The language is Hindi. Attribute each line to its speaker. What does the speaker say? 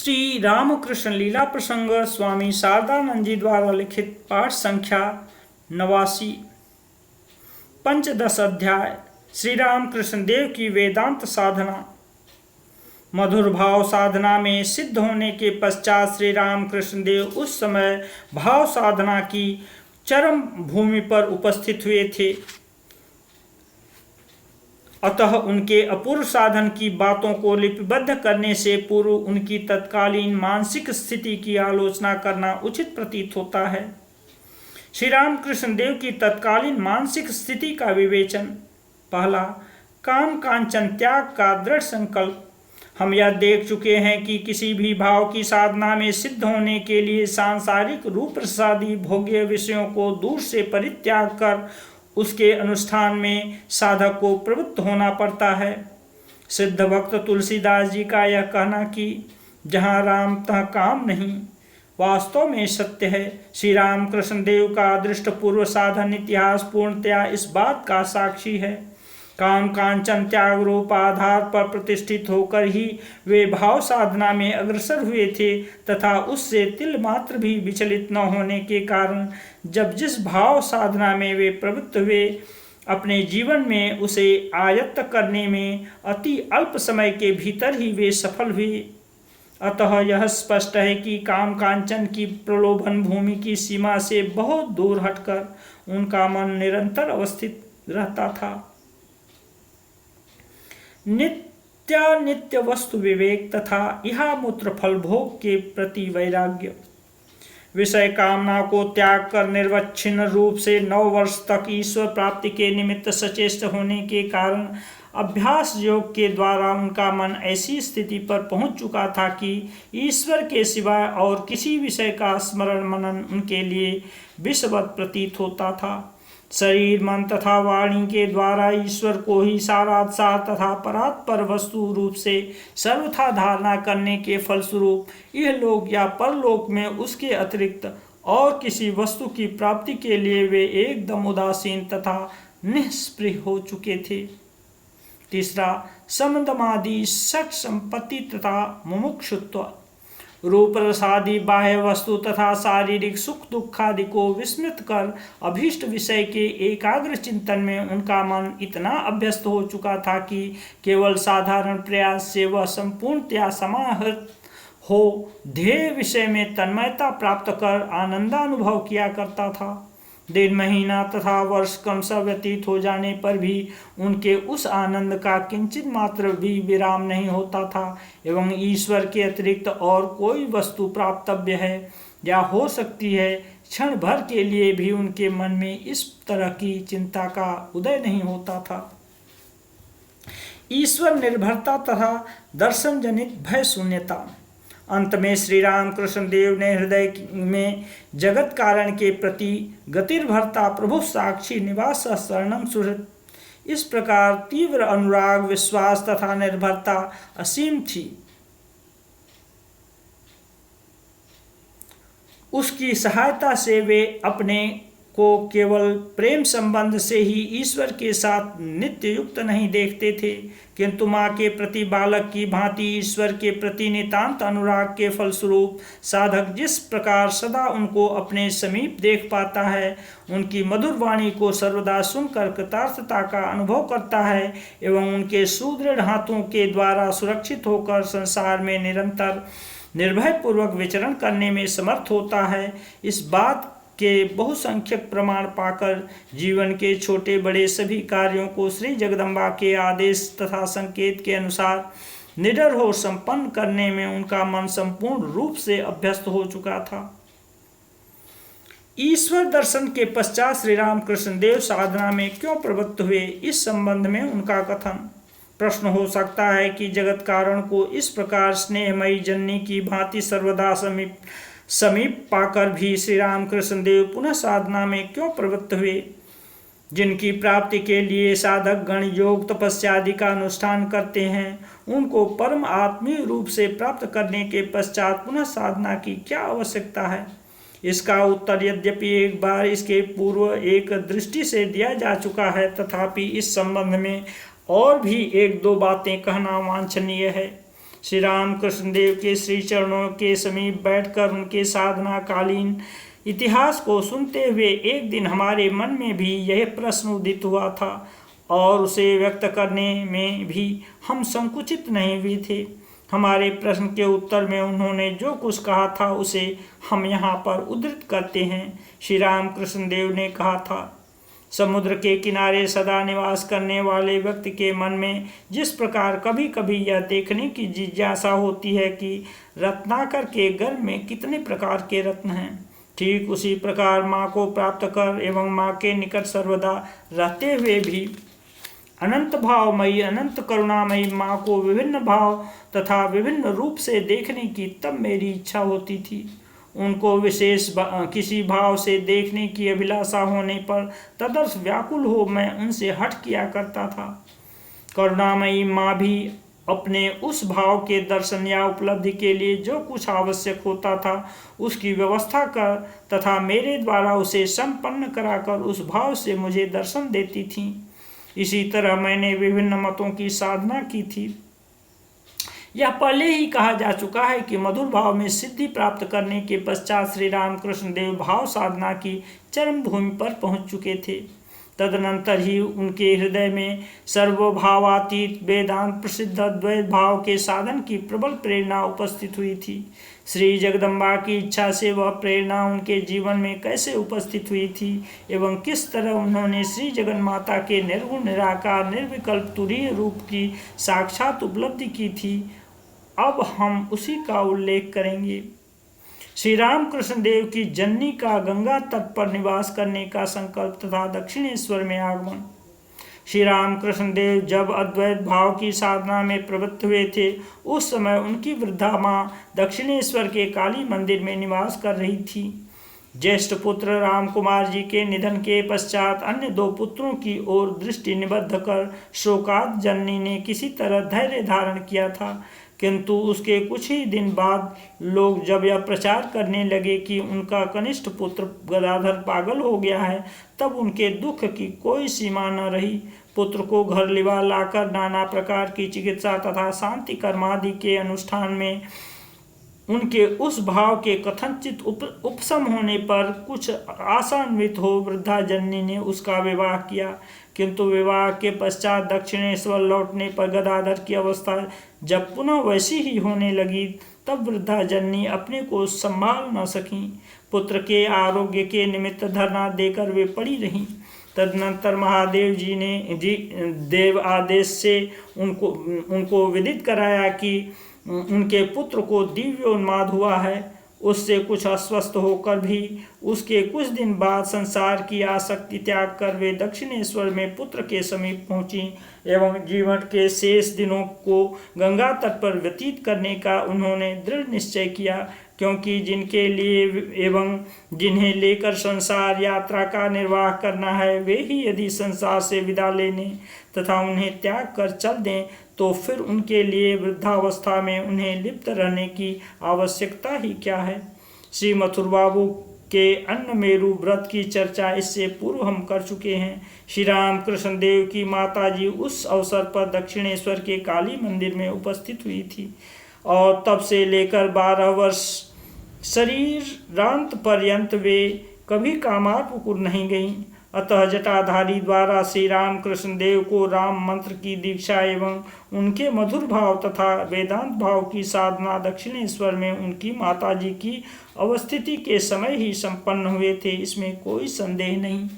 Speaker 1: श्री रामकृष्ण लीला प्रसंग स्वामी शारदानंद जी द्वारा लिखित पाठ संख्या 89। पंचदश अध्याय। श्री रामकृष्ण देव की वेदांत साधना। मधुर भाव साधना में सिद्ध होने के पश्चात श्री रामकृष्ण देव उस समय भाव साधना की चरम भूमि पर उपस्थित हुए थे। अतः उनके अपूर्व साधन की बातों को लिपिबद्ध करने से पूर्व उनकी तत्कालीन मानसिक स्थिति की आलोचना करना उचित प्रतीत होता है। श्री रामकृष्ण देव की तत्कालीन मानसिक स्थिति का विवेचन। पहला, काम कांचन त्याग का दृढ़ संकल्प। हम यह देख चुके हैं कि किसी भी भाव की साधना में सिद्ध होने के लिए सांसारिक रूप प्रसादी भोग्य विषयों को दूर से परित्याग कर उसके अनुष्ठान में साधक को प्रवृत्त होना पड़ता है। सिद्ध भक्त तुलसीदास जी का यह कहना कि जहाँ राम तहाँ काम नहीं, वास्तव में सत्य है। श्री रामकृष्ण देव का दृष्टपूर्व साधन इतिहास पूर्णतया इस बात का साक्षी है। काम कांचन त्याग रूप आधार पर प्रतिष्ठित होकर ही वे भाव साधना में अग्रसर हुए थे तथा उससे तिल मात्र भी विचलित न होने के कारण जब जिस भाव साधना में वे प्रवृत्त हुए अपने जीवन में उसे आयत्त करने में अति अल्प समय के भीतर ही वे सफल हुए। अतः यह स्पष्ट है कि काम कांचन की प्रलोभन भूमि की सीमा से बहुत दूर हटकर उनका मन निरंतर अवस्थित रहता था। नित्य वस्तु विवेक तथा इहामूत्र फल भोग के प्रति वैराग्य। विषय कामना को त्याग कर निर्वच्छिन्न रूप से 9 वर्ष तक ईश्वर प्राप्ति के निमित्त सचेष्ट होने के कारण अभ्यास योग के द्वारा उनका मन ऐसी स्थिति पर पहुंच चुका था कि ईश्वर के सिवाय और किसी विषय का स्मरण मनन उनके लिए विषवत प्रतीत होता था। शरीर मन तथा वाणी के द्वारा ईश्वर को ही सारात सार तथा परात्पर वस्तु रूप से सर्वथा धारणा करने के फलस्वरूप यह लोक या परलोक में उसके अतिरिक्त और किसी वस्तु की प्राप्ति के लिए वे एकदम उदासीन तथा निष्प्रिय हो चुके थे। तीसरा, समदमादि षट संपत्ति तथा मुमुक्षुत्व। रूप रसादि बाह्य वस्तु तथा शारीरिक सुख दुखादि को विस्मृत कर अभीष्ट विषय के एकाग्र चिंतन में उनका मन इतना अभ्यस्त हो चुका था कि केवल साधारण प्रयास से वह संपूर्णतया समाहित हो ध्येय विषय में तन्मयता प्राप्त कर आनंदानुभव किया करता था। दिन महीना तथा वर्ष क्रमशः व्यतीत हो जाने पर भी उनके उस आनंद का किंचित मात्र भी विराम नहीं होता था एवं ईश्वर के अतिरिक्त और कोई वस्तु प्राप्तव्य है या हो सकती है क्षण भर के लिए भी उनके मन में इस तरह की चिंता का उदय नहीं होता था। ईश्वर निर्भरता तथा दर्शन जनित भय शून्यता। अंत में श्री रामकृष्ण देव ने हृदय में जगत कारण के प्रति गतिर्भरता प्रभु साक्षी निवास शरणम सुहृत, इस प्रकार तीव्र अनुराग विश्वास तथा निर्भरता असीम थी। उसकी सहायता से वे अपने को केवल प्रेम संबंध से ही ईश्वर के साथ नित्य युक्त नहीं देखते थे किंतु माँ के प्रति बालक की भांति ईश्वर के प्रति नितांत अनुराग के फलस्वरूप साधक जिस प्रकार सदा उनको अपने समीप देख पाता है, उनकी मधुर वाणी को सर्वदा सुनकर कृतार्थता का अनुभव करता है एवं उनके सुदृढ़ हाथों के द्वारा सुरक्षित होकर संसार में निरंतर निर्भयपूर्वक विचरण करने में समर्थ होता है, इस बात के बहुसंख्यक प्रमाण पाकर जीवन के छोटे बड़े सभी कार्यों को श्री जगदम्बा के आदेश तथा संकेत के अनुसार निडर हो संपन्न करने में उनका मन संपूर्ण रूप से अभ्यस्त हो चुका था। ईश्वर दर्शन के पश्चात श्री रामकृष्ण देव साधना में क्यों प्रवृत्त हुए, इस संबंध में उनका कथन। प्रश्न हो सकता है कि जगत कारण को इस प्रकार स्नेहमयी जननी की भांति सर्वदा समीप पाकर भी श्री रामकृष्ण देव पुनः साधना में क्यों प्रवृत्त हुए। जिनकी प्राप्ति के लिए साधक गण योग तपस्या आदि का अनुष्ठान करते हैं, उनको परम आत्मीय रूप से प्राप्त करने के पश्चात पुनः साधना की क्या आवश्यकता है। इसका उत्तर यद्यपि एक बार इसके पूर्व एक दृष्टि से दिया जा चुका है, तथापि इस संबंध में और भी 1-2 बातें कहना वांछनीय है। श्री राम कृष्ण देव के श्री चरणों के समीप बैठकर उनके साधना कालीन इतिहास को सुनते हुए एक दिन हमारे मन में भी यह प्रश्न उदित हुआ था और उसे व्यक्त करने में भी हम संकुचित नहीं हुए थे। हमारे प्रश्न के उत्तर में उन्होंने जो कुछ कहा था उसे हम यहाँ पर उद्धृत करते हैं। श्री राम कृष्ण देव ने कहा था, समुद्र के किनारे सदा निवास करने वाले व्यक्ति के मन में जिस प्रकार कभी कभी यह देखने की जिज्ञासा होती है कि रत्नाकर के गर्भ में कितने प्रकार के रत्न हैं, ठीक उसी प्रकार माँ को प्राप्त कर एवं माँ के निकट सर्वदा रहते हुए भी अनंत भावमयी अनंत करुणामयी माँ को विभिन्न भाव तथा विभिन्न रूप से देखने की तब मेरी इच्छा होती थी। उनको विशेष किसी भाव से देखने की अभिलाषा होने पर तदर्थ व्याकुल हो मैं उनसे हट किया करता था। करुणामयी माँ भी अपने उस भाव के दर्शन या उपलब्धि के लिए जो कुछ आवश्यक होता था उसकी व्यवस्था कर तथा मेरे द्वारा उसे संपन्न कराकर उस भाव से मुझे दर्शन देती थीं। इसी तरह मैंने विभिन्न मतों की साधना की थी। यह पहले ही कहा जा चुका है कि मधुर भाव में सिद्धि प्राप्त करने के पश्चात श्री रामकृष्ण देव भाव साधना की चरम भूमि पर पहुंच चुके थे। तदनंतर ही उनके हृदय में सर्वभावातीत वेदांत प्रसिद्ध द्वैत भाव के साधन की प्रबल प्रेरणा उपस्थित हुई थी। श्री जगदम्बा की इच्छा से वह प्रेरणा उनके जीवन में कैसे उपस्थित हुई थी एवं किस तरह उन्होंने श्री जगन माता के निर्गुण निराकार निर्विकल्प तुरीय रूप की साक्षात उपलब्धि की थी, अब हम उसी का उल्लेख करेंगे। श्री रामकृष्ण देव की जननी का गंगा तट पर निवास करने का संकल्प तथा दक्षिणेश्वर में आगमन। श्री रामकृष्ण देव जब अद्वैत भाव की साधना में प्रवृत्त हुए थे उस समय उनकी वृद्धा माँ दक्षिणेश्वर के काली मंदिर में निवास कर रही थी। ज्येष्ठ पुत्र राम कुमार जी के निधन के पश्चात अन्य दो पुत्रों की ओर दृष्टि निबद्ध कर शोकात जननी ने किसी तरह धैर्य धारण किया था, किंतु उसके कुछ ही दिन बाद लोग जब यह प्रचार करने लगे कि उनका कनिष्ठ पुत्र गदाधर पागल हो गया है, तब उनके दुख की कोई सीमा न रही। पुत्र को घर लिवा लाकर नाना प्रकार की चिकित्सा तथा शांति कर्मादि के अनुष्ठान में उनके उस भाव के कथनचित उपशम होने पर कुछ आशान्वित हो वृद्धा जननी ने उसका विवाह किया, किंतु विवाह के पश्चात दक्षिणेश्वर लौटने पर गदाधर की अवस्था जब पुनः वैसी ही होने लगी तब वृद्धा जननी अपने को संभाल न सकी। पुत्र के आरोग्य के निमित्त धरना देकर वे पड़ी रहीं। तदनंतर महादेव जी ने देव आदेश से उनको विदित कराया कि उनके पुत्र को दिव्योन्माद हुआ है। उससे कुछ अस्वस्थ होकर भी उसके कुछ दिन बाद संसार की आसक्ति त्याग कर वे दक्षिणेश्वर में पुत्र के समीप पहुंची एवं जीवन के शेष दिनों को गंगा तट पर व्यतीत करने का उन्होंने दृढ़ निश्चय किया, क्योंकि जिनके लिए एवं जिन्हें लेकर संसार यात्रा का निर्वाह करना है वे ही यदि संसार से विदा लेने तथा उन्हें त्याग कर चल दें तो फिर उनके लिए वृद्धावस्था में उन्हें लिप्त रहने की आवश्यकता ही क्या है। श्री मथुर बाबू के अन्न मेरु व्रत की चर्चा इससे पूर्व हम कर चुके हैं। श्री रामकृष्ण देव की माताजी उस अवसर पर दक्षिणेश्वर के काली मंदिर में उपस्थित हुई थी और तब से लेकर 12 वर्ष शरीरांत पर्यंत वे कभी कामारपुकुर नहीं गईं। अतः जटाधारी द्वारा श्री रामकृष्ण देव को राम मंत्र की दीक्षा एवं उनके मधुर भाव तथा वेदांत भाव की साधना दक्षिणेश्वर में उनकी माताजी की अवस्थिति के समय ही संपन्न हुए थे, इसमें कोई संदेह नहीं।